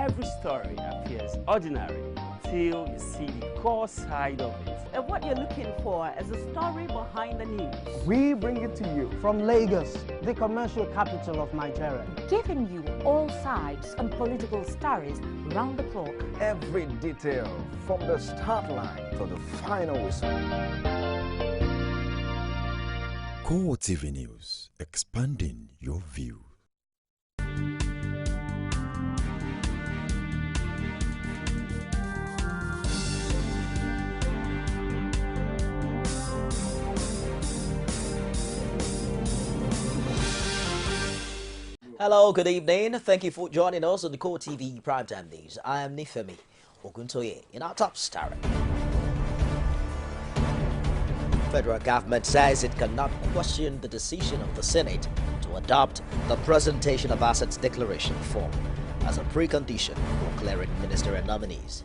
every story appears ordinary till you see the core side of it. And what you're looking for is the story behind the news. We bring it to you from Lagos, the commercial capital of Nigeria. Giving you all sides and political stories round the clock. Every detail from the start line to the final whistle. CoreTV News, expanding your view. Hello, good evening. Thank you for joining us on the CoreTV Primetime News. I am Nifemi Oguntoye. In our top story, federal government says it cannot question the decision of the Senate to adopt the presentation of assets declaration form as a precondition for clearing ministerial nominees.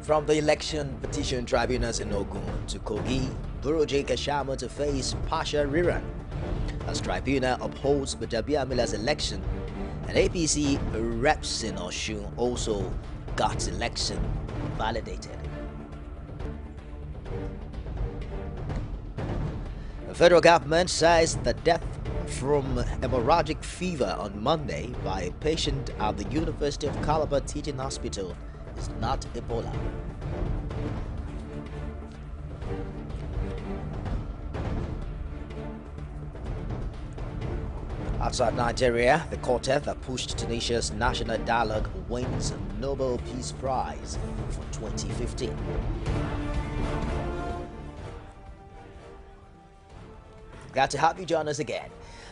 From the election petition tribunals in Ogun to Kogi, Buruji Kashama to face partial rerun. As tribunal upholds Badabiamila's election, and APC reps in Oshun also got election validated. The federal government says the death from hemorrhagic fever on Monday by a patient at the University of Calabar Teaching Hospital is not Ebola. Outside Nigeria, the quartet that pushed Tunisia's national dialogue wins Nobel Peace Prize for 2015. Glad to have you join us again.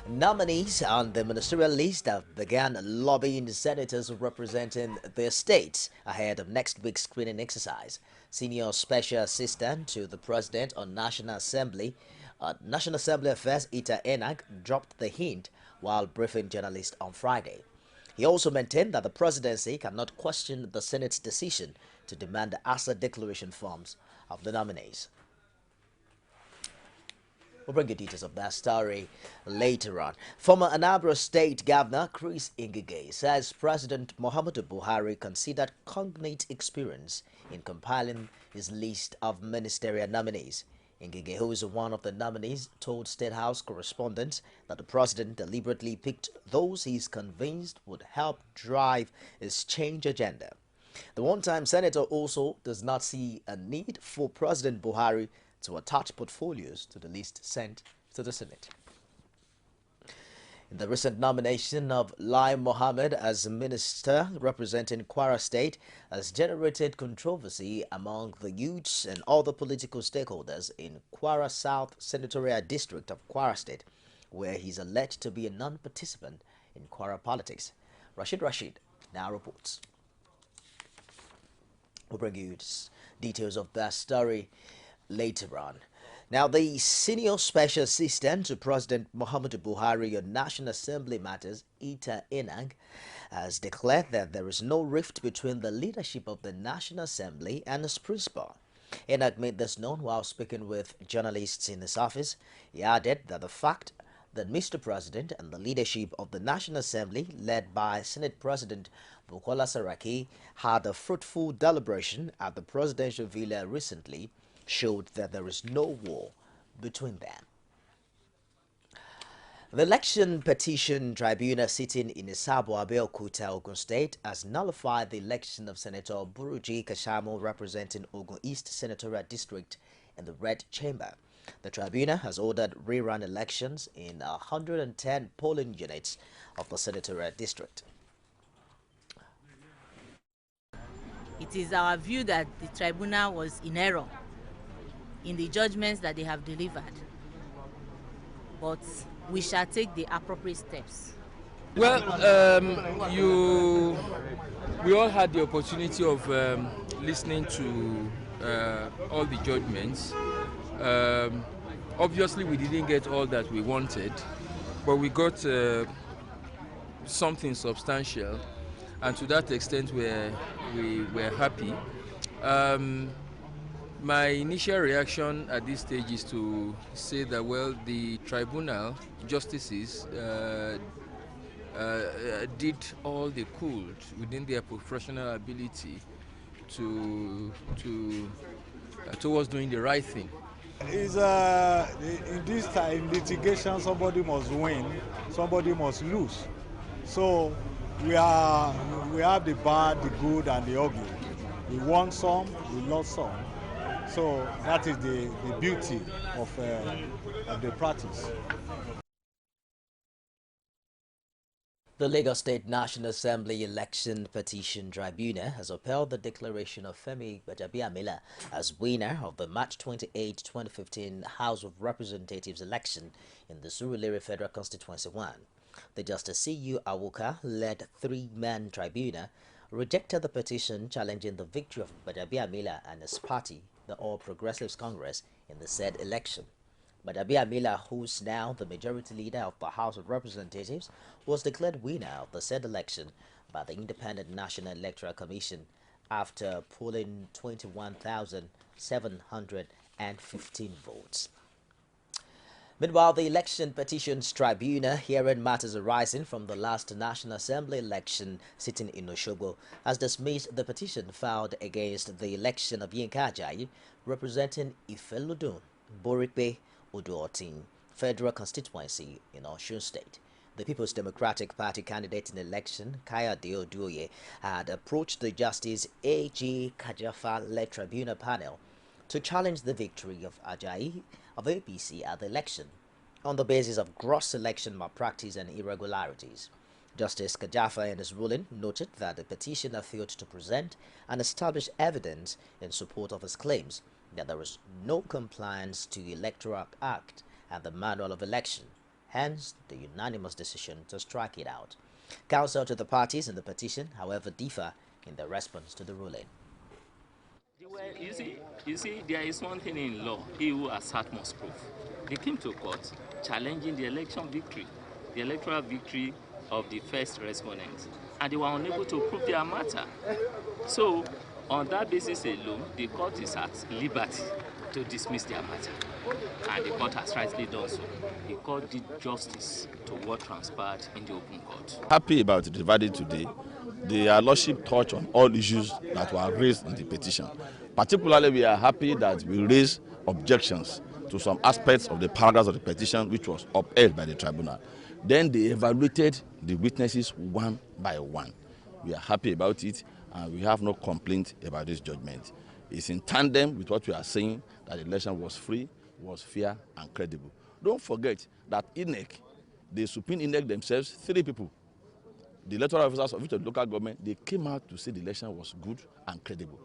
Nominees on the ministerial list have begun lobbying senators representing their states ahead of next week's screening exercise. Senior Special Assistant to the President on National Assembly Affairs Ita Enag dropped the hint while briefing journalists on Friday. He also maintained that the presidency cannot question the Senate's decision to demand the asset declaration forms of the nominees. We'll bring you details of that story later on. Former Anambra State Governor Chris Ngige says President Muhammadu Buhari considered cognate experience in compiling his list of ministerial nominees. Ngige, who is one of the nominees, told State House correspondents that the president deliberately picked those he is convinced would help drive his change agenda. The one-time senator also does not see a need for President Buhari to attach portfolios to the list sent to the Senate. In the recent nomination of Lai Mohammed as minister representing Kwara State has generated controversy among the youths and other political stakeholders in Kwara South Senatorial District of Kwara State, where he's alleged to be a non-participant in Kwara politics. Rashid now reports. We'll bring you details of that story later on. Now, the Senior Special Assistant to President Muhammadu Buhari on National Assembly matters, Ita Enag, has declared that there is no rift between the leadership of the National Assembly and its principal. Enag made this known while speaking with journalists in his office. He added that the fact that Mr. President and the leadership of the National Assembly, led by Senate President Bukola Saraki, had a fruitful deliberation at the presidential villa recently showed that there is no war between them. The election petition tribunal sitting in Isabo Abeokuta, Ogun State, has nullified the election of Senator Buruji Kashamo representing Ogun East Senatorial District in the Red Chamber. The tribunal has ordered rerun elections in 110 polling units of the Senatorial District. It is our view that the tribunal was in error in the judgments that they have delivered, but we shall take the appropriate steps. Well, we all had the opportunity of listening to all the judgments. Obviously, we didn't get all that we wanted, but we got something substantial, and to that extent, we were happy. My initial reaction at this stage is to say that, well, the tribunal justices did all they could within their professional ability towards doing the right thing. In this time litigation, somebody must win, somebody must lose. So we have the bad, the good, and the ugly. We won some, we lost some. So that is the beauty of the practice. The Lagos State National Assembly Election Petition Tribunal has upheld the declaration of Femi Gbajabiamila as winner of the March 28, 2015 House of Representatives election in the Surulere Federal Constituency 1. The Justice C.U. Awuka-led three-man tribunal rejected the petition challenging the victory of Gbajabiamila and his party, the All Progressives Congress, in the said election. Gbajabiamila, who's now the majority leader of the House of Representatives, was declared winner of the said election by the Independent National Electoral Commission after polling 21,715 votes. Meanwhile, the Election Petitions Tribunal, hearing matters arising from the last National Assembly election sitting in Osogbo, has dismissed the petition filed against the election of Yinka Ajayi, representing Ifelodun, Borikpe, Odo-Otin Federal Constituency in Osun State. The People's Democratic Party candidate in the election, Kayode Oduoye, had approached the Justice A.J. Kajafa-led tribunal panel to challenge the victory of Ajayi of APC at the election on the basis of gross election malpractice and irregularities. Justice Kajafa, in his ruling, noted that the petitioner failed to present and establish evidence in support of his claims that there was no compliance to the Electoral Act and the Manual of Election, hence the unanimous decision to strike it out. Counsel to the parties in the petition, however, differ in their response to the ruling. You see, there is one thing in law: he who asserts must prove. They came to court challenging the election victory, the electoral victory of the first respondents, and they were unable to prove their matter. So, on that basis alone, the court is at liberty to dismiss their matter, and the court has rightly done so. The court did justice to what transpired in the open court. Happy about the verdict today. The Lordship touched on all issues that were raised in the petition. Particularly, we are happy that we raised objections to some aspects of the paragraphs of the petition which was upheld by the tribunal. Then they evaluated the witnesses one by one. We are happy about it, and we have no complaint about this judgment. It's in tandem with what we are saying, that the election was free, was fair, and credible. Don't forget that INEC, the Supreme INEC themselves, 3 people, the electoral officers of each of the local government, they came out to say the election was good and credible.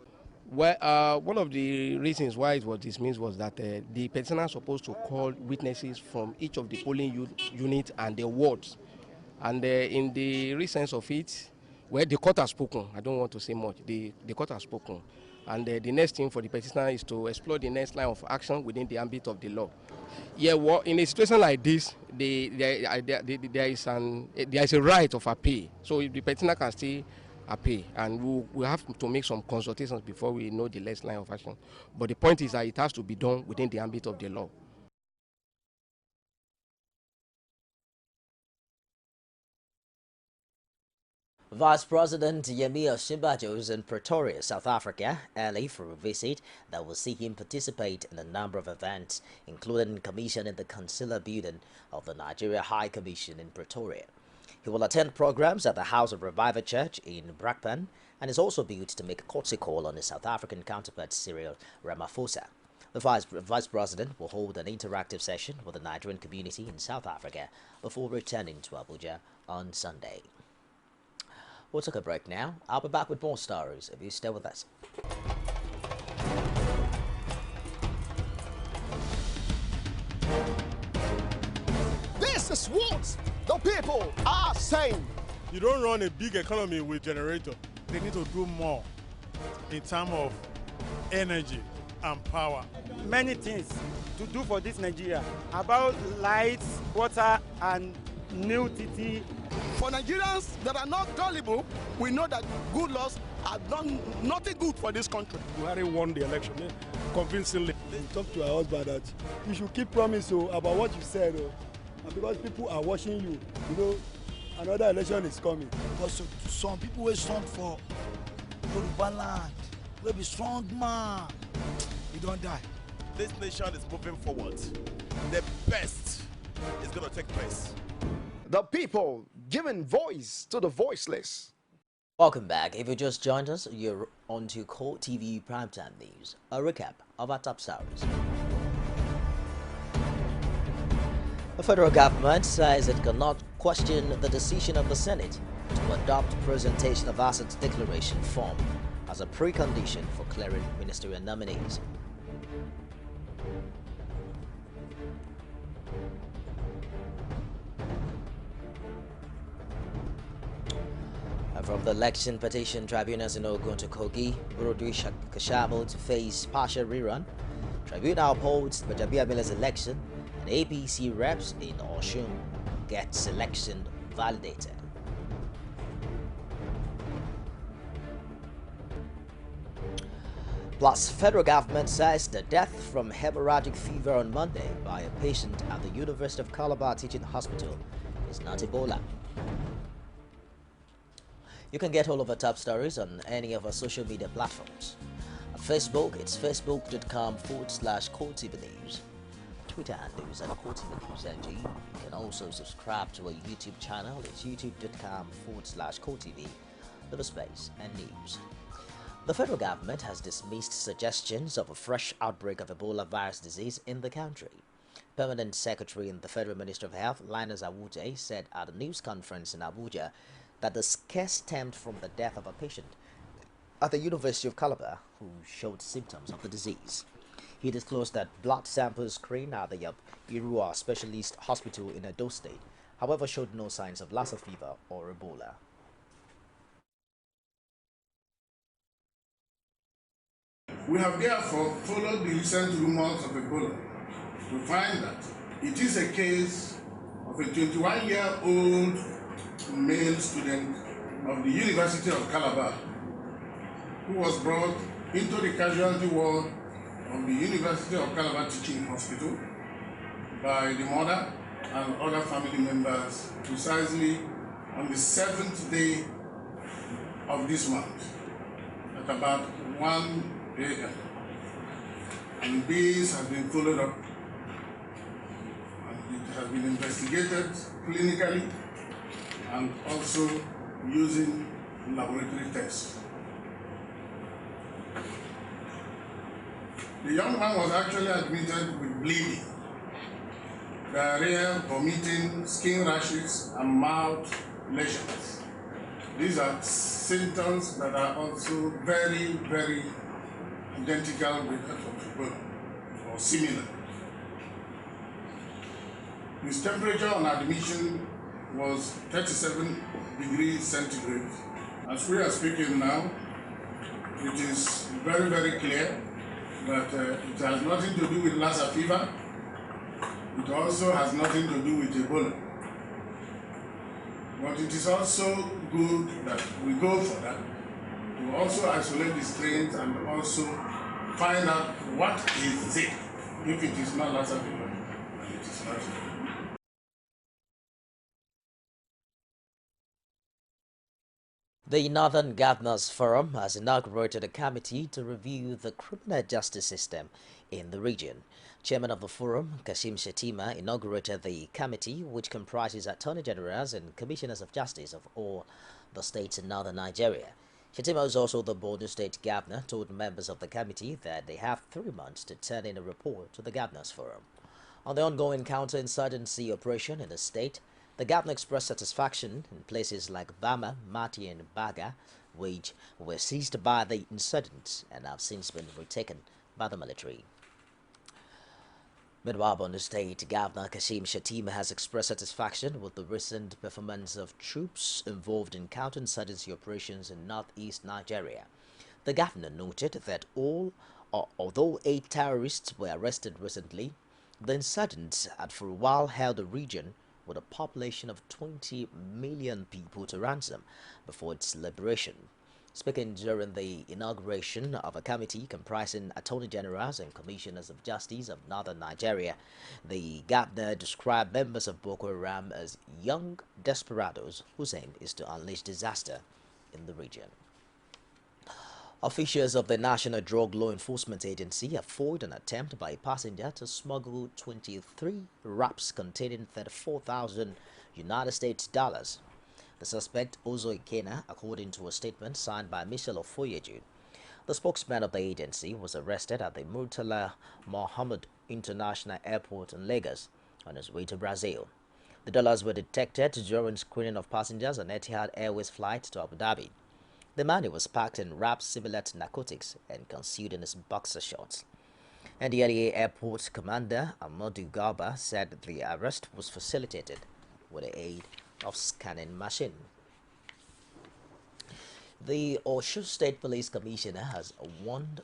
Well, one of the reasons why it was dismissed was that the petitioner is supposed to call witnesses from each of the polling units and the wards. And in the recent of it, well, the court has spoken. I don't want to say much. The court has spoken. And the next thing for the petitioner is to explore the next line of action within the ambit of the law. Yeah, well, in a situation like this, there is a right of appeal. So the petitioner can still appeal, and we'll have to make some consultations before we know the next line of action. But the point is that it has to be done within the ambit of the law. Vice President Yemi Osinbajo is in Pretoria, South Africa, early for a visit that will see him participate in a number of events, including commissioning the consular building of the Nigeria High Commission in Pretoria. He will attend programs at the House of Revival Church in Brakpan and is also built to make a courtesy call on his South African counterpart Cyril Ramaphosa. The Vice President will hold an interactive session with the Nigerian community in South Africa before returning to Abuja on Sunday. We'll take a break now. I'll be back with more stories if you stay with us. This is what the people are saying. You don't run a big economy with generator. They need to do more in terms of energy and power. Many things to do for this Nigeria about lights, water, and new TT. For Nigerians that are not gullible, we know that good laws have done nothing good for this country. Buhari won the election convincingly. Talk to her husband that you should keep promise about what you said, and because people are watching you, you know, another election is coming. Because some people will strong for Yoruba land, will be strong man, you don't die. This nation is moving forward. The best is going to take place. The people giving voice to the voiceless. Welcome back. If you just joined us, you're on to CoreTV Primetime News. A recap of our top stories. The federal government says it cannot question the decision of the Senate to adopt presentation of assets declaration form as a precondition for clearing ministerial nominees. From the election petition tribunals in Ogun to Kogi, Burudu Kashamu to face partial rerun. Tribunal upholds Bajabiamila's election, and APC reps in Oshun gets election validated. Plus, federal government says the death from hemorrhagic fever on Monday by a patient at the University of Calabar Teaching Hospital is not Ebola. You can get all of our top stories on any of our social media platforms. On Facebook, it's facebook.com/CoreTV News. Twitter handles at CoreTV News NG. You can also subscribe to our YouTube channel. It's youtube.com/CoreTV, space and news. The federal government has dismissed suggestions of a fresh outbreak of Ebola virus disease in the country. Permanent Secretary in the Federal Ministry of Health, Linus Awuje, said at a news conference in Abuja that the scare stemmed from the death of a patient at the University of Calabar who showed symptoms of the disease. He disclosed that blood samples screened at the Irua Specialist Hospital in Edo State, however, showed no signs of Lassa fever or Ebola. We have therefore followed the recent rumors of Ebola to find that it is a case of a 21-year-old male student of the University of Calabar who was brought into the casualty ward of the University of Calabar Teaching Hospital by the mother and other family members precisely on the 7th day of this month at about 1 a.m. And this has been followed up and it has been investigated clinically and also using laboratory tests. The young man was actually admitted with bleeding, diarrhea, vomiting, skin rashes, and mouth lesions. These are symptoms that are also very, very identical with that of Ebola, or similar. His temperature on admission was 37 degrees centigrade. As we are speaking now, it is very, very clear that it has nothing to do with Lassa fever. It also has nothing to do with Ebola. But it is also good that we go for that, to also isolate the strains and also find out what is it, if it is not Lassa fever, and it is not Ebola. The Northern Governors Forum has inaugurated a committee to review the criminal justice system in the region. Chairman of the forum, Kashim Shettima, inaugurated the committee, which comprises attorney generals and commissioners of justice of all the states in northern Nigeria. Shettima, is also the Borno State Governor, told members of the committee that they have 3 months to turn in a report to the Governors Forum. On the ongoing counterinsurgency operation in the state, the governor expressed satisfaction in places like Bama, Mati, and Baga, which were seized by the insurgents and have since been retaken by the military. Meanwhile, Borno State Governor Kashim Shettima has expressed satisfaction with the recent performance of troops involved in counterinsurgency operations in northeast Nigeria. The governor noted that although 8 terrorists were arrested recently, the insurgents had for a while held the region with a population of 20 million people to ransom before its liberation. Speaking during the inauguration of a committee comprising attorney generals and commissioners of justice of northern Nigeria, the governor described members of Boko Haram as young desperados whose aim is to unleash disaster in the region. Officials of the National Drug Law Enforcement Agency have foiled an attempt by a passenger to smuggle 23 wraps containing 34,000 United States dollars. The suspect, Ozo Ikena, according to a statement signed by Michel Ofoyeju, the spokesman of the agency, was arrested at the Murtala Mohammed International Airport in Lagos on his way to Brazil. The dollars were detected during screening of passengers on Etihad Airways flight to Abu Dhabi. The money was packed in wraps similar to narcotics and concealed in his boxer shorts. And the LA Airport commander, Amadou Garba, said the arrest was facilitated with the aid of scanning machine. The Oshu State Police Commissioner has warned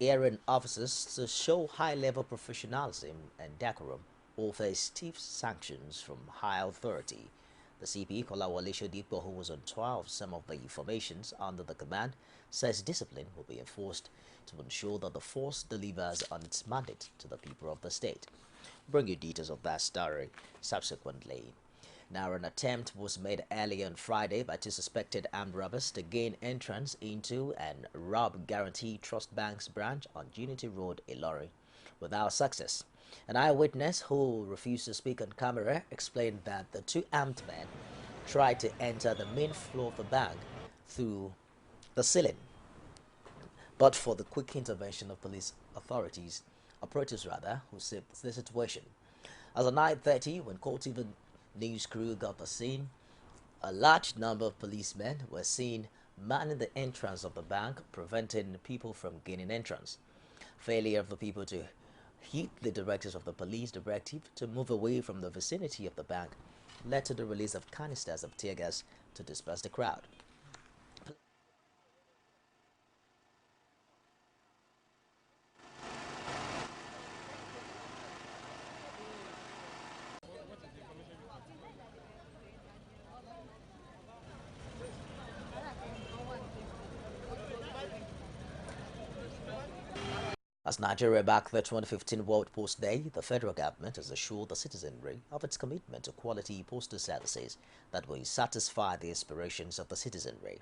errand officers to show high-level professionalism and decorum or face stiff sanctions from high authority. The CP, Kolawole Shodipo, who was on trial of some of the informations under the command, says discipline will be enforced to ensure that the force delivers on its mandate to the people of the state. Bring you details of that story subsequently. Now, an attempt was made earlier on Friday by two suspected armed robbers to gain entrance into and rob Guarantee Trust Bank's branch on Unity Road, Ilorin, without success. An eyewitness who refused to speak on camera explained that the two armed men tried to enter the main floor of the bank through the ceiling, but for the quick intervention of police operatives who saved the situation. As of 9:30, when CoreTV news crew got the scene, a large number of policemen were seen manning the entrance of the bank, preventing people from gaining entrance. Failure of the people to heed the directives of the police directive to move away from the vicinity of the bank led to the release of canisters of tear gas to disperse the crowd. As Nigeria backed the 2015 World Post Day, the federal government has assured the citizenry of its commitment to quality postal services that will satisfy the aspirations of the citizenry.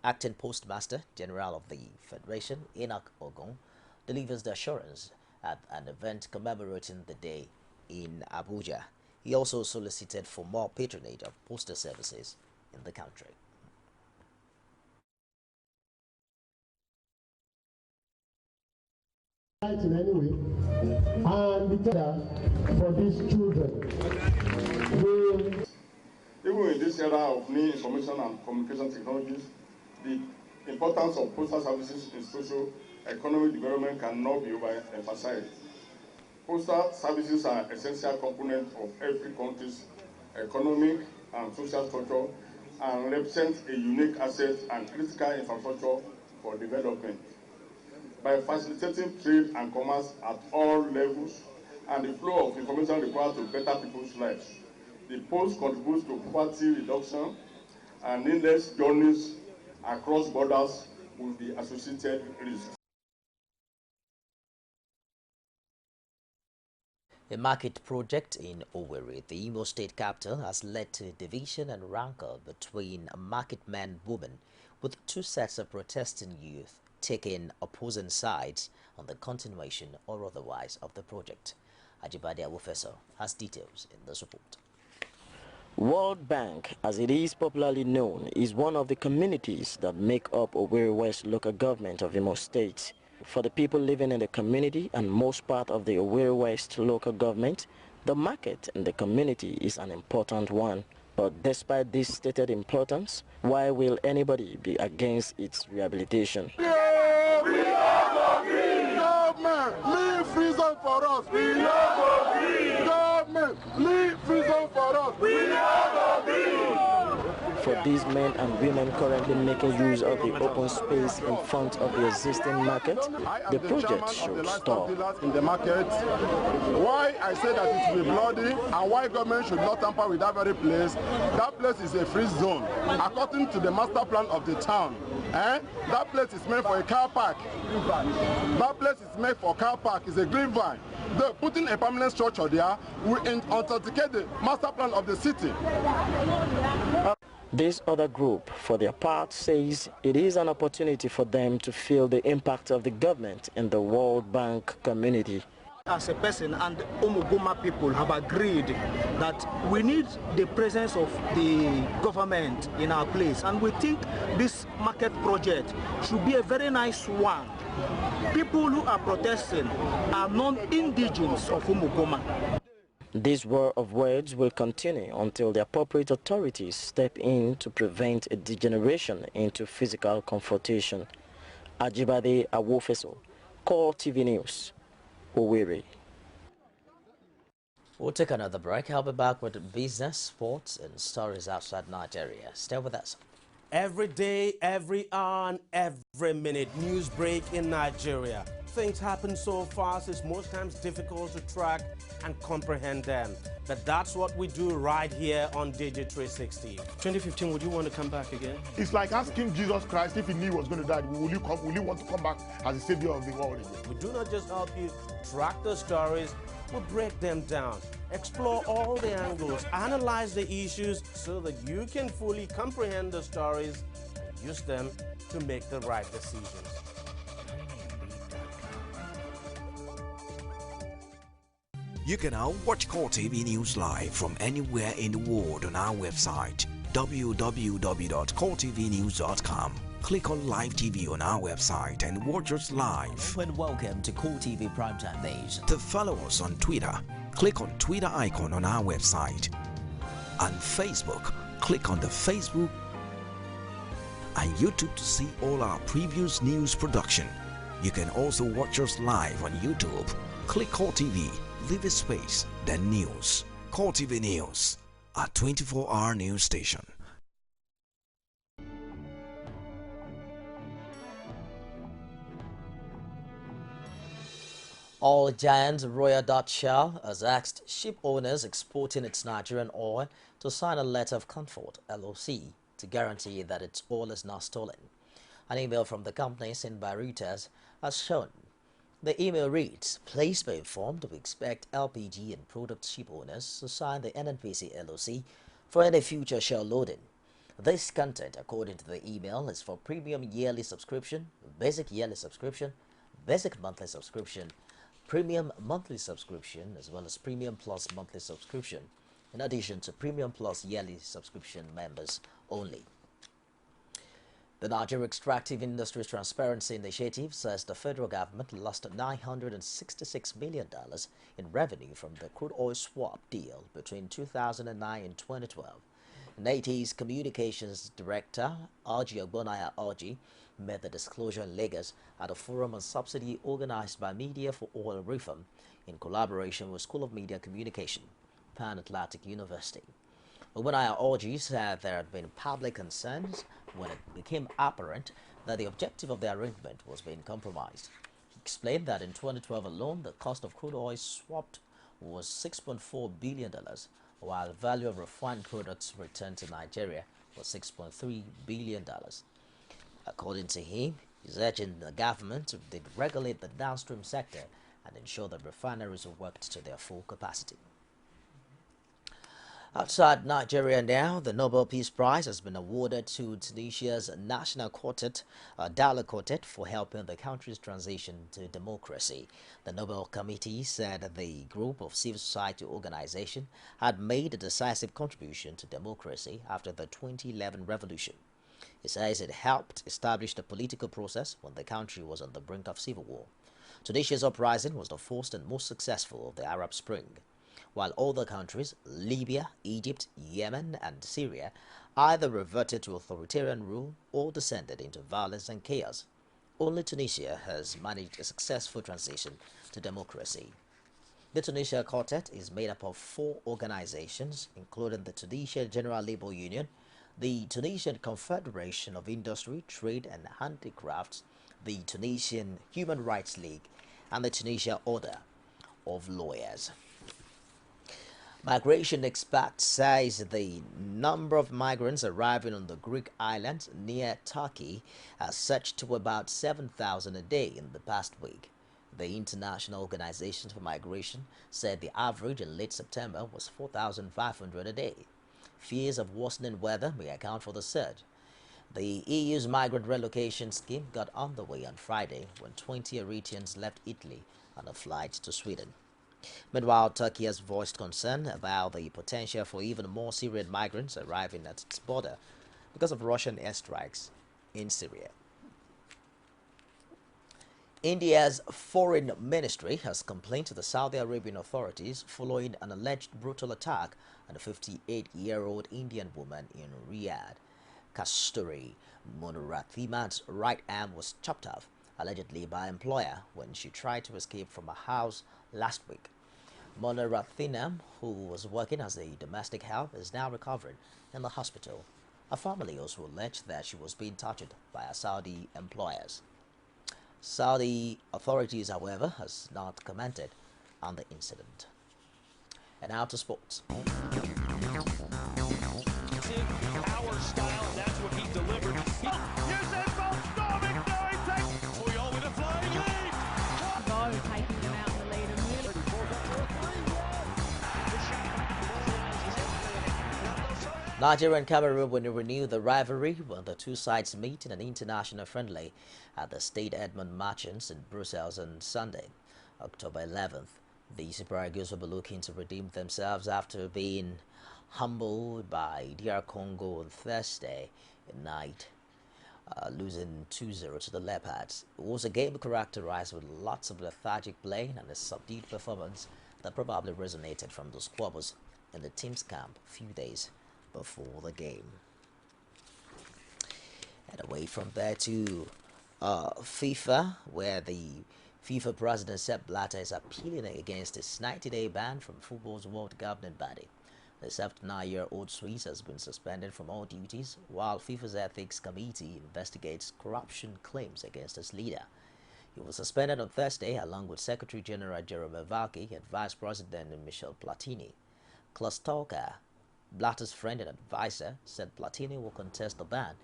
Acting Postmaster General of the Federation, Enoch Ogun, delivers the assurance at an event commemorating the day in Abuja. He also solicited for more patronage of postal services in the country. In any way, and the for these children. Even in this era of new information and communication technologies, the importance of postal services in socio-economic development cannot be overemphasized. Postal services are an essential component of every country's economic and social structure and represent a unique asset and critical infrastructure for development. By facilitating trade and commerce at all levels and the flow of information required to better people's lives, the post contributes to poverty reduction and needless journeys across borders with the associated risks. A market project in Owerri, the Imo State capital, has led to division and rancor between market men and women, with two sets of protesting youth taking opposing sides on the continuation or otherwise of the project. Ajibade Awofeso has details in this report. World Bank, as it is popularly known, is one of the communities that make up Owerri West local government of Imo State. For the people living in the community and most part of the Owerri West local government, the market in the community is an important one. But despite this stated importance, why will anybody be against its rehabilitation? Yeah, we don't agree. Government, leave free zone for us. We don't agree. Government, leave free zone for us. We don't agree. For these men and women currently making use of the open space in front of the existing market, the project should stop. In the market, why I say that it will be bloody and why government should not tamper with that very place. That place is a free zone according to the master plan of the town. That place is meant for a car park. That place is meant for car park. It's a green vine. They're putting a permanent structure there will authenticate the master plan of the city. This other group, for their part, says it is an opportunity for them to feel the impact of the government in the World Bank community. As a person and Omugoma people have agreed that we need the presence of the government in our place, and we think this market project should be a very nice one. People who are protesting are non-indigenous of Omugoma. This war of words will continue until the appropriate authorities step in to prevent a degeneration into physical confrontation. Ajibade Awofeso, CoreTV News, Owerri. We'll take another break. I'll be back with business, sports, and stories outside Nigeria. Stay with us. Every day, every hour, and every minute, news break in Nigeria. Things happen so fast, it's most times difficult to track and comprehend them. But that's what we do right here on Digit 360. 2015, would you want to come back again? It's like asking Jesus Christ if he knew he was going to die, will you want to come back as the savior of the world again? We do not just help you track the stories, we break them down, explore all the angles, analyze the issues so that you can fully comprehend the stories and use them to make the right decisions. You can now watch CoreTV News live from anywhere in the world on our website www.coretvnews.com. Click on Live TV on our website and watch us live. And welcome to CoreTV Primetime Days. To follow us on Twitter, click on Twitter icon on our website. On Facebook, click on the Facebook and YouTube to see all our previous news production. You can also watch us live on YouTube. Click CoreTV, leave a space, then News. CoreTV News, a 24-hour news station. Oil giant Royal Dutch Shell has asked ship owners exporting its Nigerian oil to sign a letter of comfort (LOC) to guarantee that its oil is not stolen. An email from the company sent by Reuters has shown. The email reads, "Please be informed we expect LPG and product ship owners to sign the NNPC LOC for any future Shell loading. This content, according to the email, is for premium yearly subscription, basic yearly subscription, basic monthly subscription, premium monthly subscription, as well as premium plus monthly subscription, in addition to premium plus yearly subscription members only." The Nigeria Extractive Industries Transparency Initiative says the federal government lost $966 million in revenue from the crude oil swap deal between 2009 and 2012. NATI's Communications Director, Aji Ogbonaya Aji, made the disclosure in Lagos at a forum on subsidy organized by Media for Oil Reform in collaboration with School of Media Communication, Pan Atlantic University. Ogbonaya Aji said there had been public concerns when it became apparent that the objective of the arrangement was being compromised. He explained that in 2012 alone, the cost of crude oil swapped was $6.4 billion, while the value of refined products returned to Nigeria was $6.3 billion. According to him, he's urging the government to regulate the downstream sector and ensure that refineries are worked to their full capacity. Outside Nigeria now, the Nobel Peace Prize has been awarded to Tunisia's National Quartet, Dialogue Quartet, for helping the country's transition to democracy. The Nobel Committee said the group of civil society organizations had made a decisive contribution to democracy after the 2011 revolution. It says it helped establish the political process when the country was on the brink of civil war. Tunisia's uprising was the first and most successful of the Arab Spring, while other countries, Libya, Egypt, Yemen, and Syria, either reverted to authoritarian rule or descended into violence and chaos. Only Tunisia has managed a successful transition to democracy. The Tunisia Quartet is made up of 4 organizations, including the Tunisia General Labour Union, the Tunisian Confederation of Industry, Trade and Handicrafts, the Tunisian Human Rights League, and the Tunisia Order of Lawyers. Migration experts says the number of migrants arriving on the Greek islands near Turkey has surged to about 7,000 a day in the past week. The International Organization for Migration said the average in late September was 4,500 a day. Fears of worsening weather may account for the surge. The EU's migrant relocation scheme got underway on Friday when 20 Eritreans left Italy on a flight to Sweden. Meanwhile, Turkey has voiced concern about the potential for even more Syrian migrants arriving at its border because of Russian airstrikes in Syria. India's foreign ministry has complained to the Saudi Arabian authorities following an alleged brutal attack on a 58-year-old Indian woman in Riyadh. Kasturi Munarathiman's right arm was chopped off, allegedly by an employer, when she tried to escape from a house last week. Munarathinam, who was working as a domestic help, is now recovering in the hospital. Her family also alleged that she was being tortured by her Saudi employers. Saudi authorities, however, has not commented on the incident. And now to sports. Our style, that's what he delivered. Here's that ball, storming, Puyol with a flying lead. Go, taking them out in the lead and Nigeria and Cameroon will renew the rivalry when the two sides meet in an international friendly at the Stade Edmond Marchens in Brussels on Sunday, October 11th. The Super Eagles will be looking to redeem themselves after being humbled by DR Congo on Thursday night, losing 2-0 to the Leopards. It was a game characterized with lots of lethargic play and a subdued performance that probably resonated from the squabbles in the team's camp a few days before the game. And away from there to FIFA, where the FIFA president Sepp Blatter is appealing against his 90-day ban from football's world governing body. The 79-year-old Swiss has been suspended from all duties while FIFA's ethics committee investigates corruption claims against its leader. He was suspended on Thursday along with Secretary General Jerome Valky and Vice President Michel Platini. Klaus Talker, Blatter's friend and advisor, said Platini will contest the ban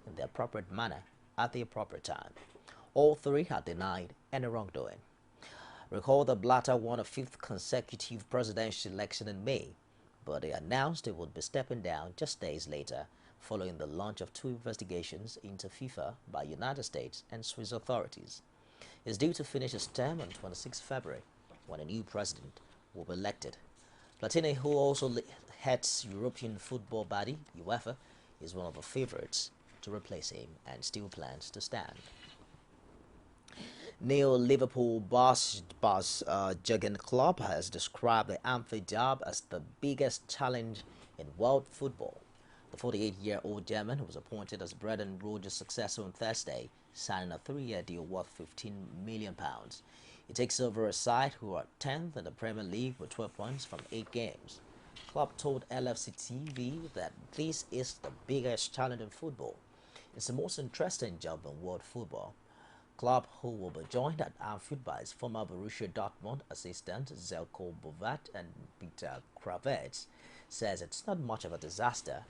in the appropriate manner at the appropriate time. All three had denied any wrongdoing. Recall that Blatter won a 5th consecutive presidential election in May, but he announced he would be stepping down just days later following the launch of 2 investigations into FIFA by United States and Swiss authorities. He is due to finish his term on 26 February when a new president will be elected. Platini, who also heads European football body UEFA, is one of the favorites to replace him and still plans to stand. Neo-Liverpool boss Jurgen Klopp has described the Anfield job as the biggest challenge in world football. The 48-year-old German, who was appointed as Brendan Rodgers' successor on Thursday, signed a 3-year deal worth £15 million. He takes over a side who are 10th in the Premier League with 12 points from 8 games. Klopp told LFC TV that this is the biggest challenge in football. It's the most interesting job in world football. Klopp, who will be joined at Anfield by his former Borussia Dortmund assistant Zelko Bovat and Peter Kravetz, says it's not much of a disaster.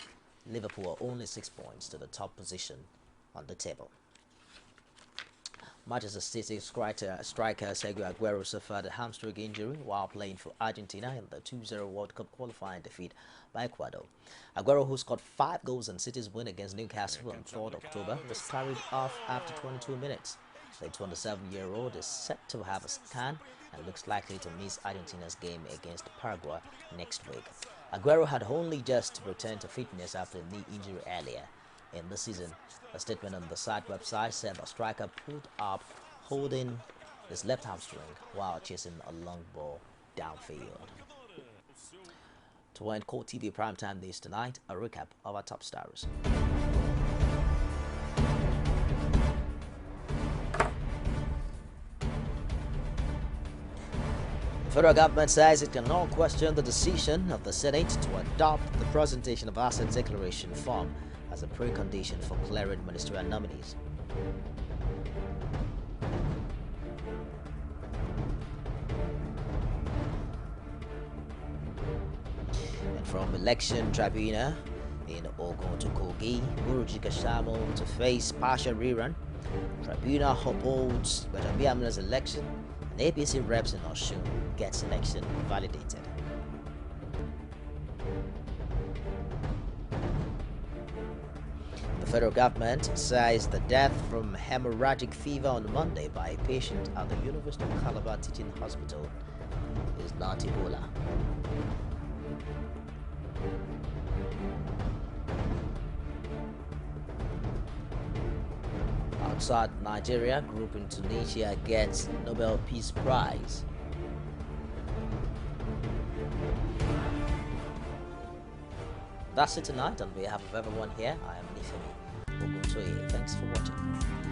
Liverpool are only 6 points to the top position on the table. Manchester City striker Sergio Aguero suffered a hamstring injury while playing for Argentina in the 2-0 World Cup qualifying defeat by Ecuador. Aguero, who scored 5 goals in City's win against Newcastle on 3rd October, was carried off after 22 minutes. The 27-year-old is set to have a scan and looks likely to miss Argentina's game against Paraguay next week. Aguero had only just returned to fitness after a knee injury earlier in the season. A statement on the site website said the striker pulled up holding his left hamstring while chasing a long ball downfield. To end CoreTV Primetime News tonight, a recap of our top stars. The federal government says it cannot question the decision of the Senate to adopt the presentation of asset declaration form as a precondition for clearing ministerial nominees. And from election tribunal in Ogun to Kogi, Muruji Kashamo to face partial rerun. Tribunal upholds Badabiamla's election, and APC reps in Oshun gets election validated. The federal government says the death from hemorrhagic fever on Monday by a patient at the University of Calabar Teaching Hospital is not Ebola. Outside Nigeria, group in Tunisia gets Nobel Peace Prize. That's it tonight. On behalf of everyone here, I am Nifemi Oguntoye. Thanks for watching.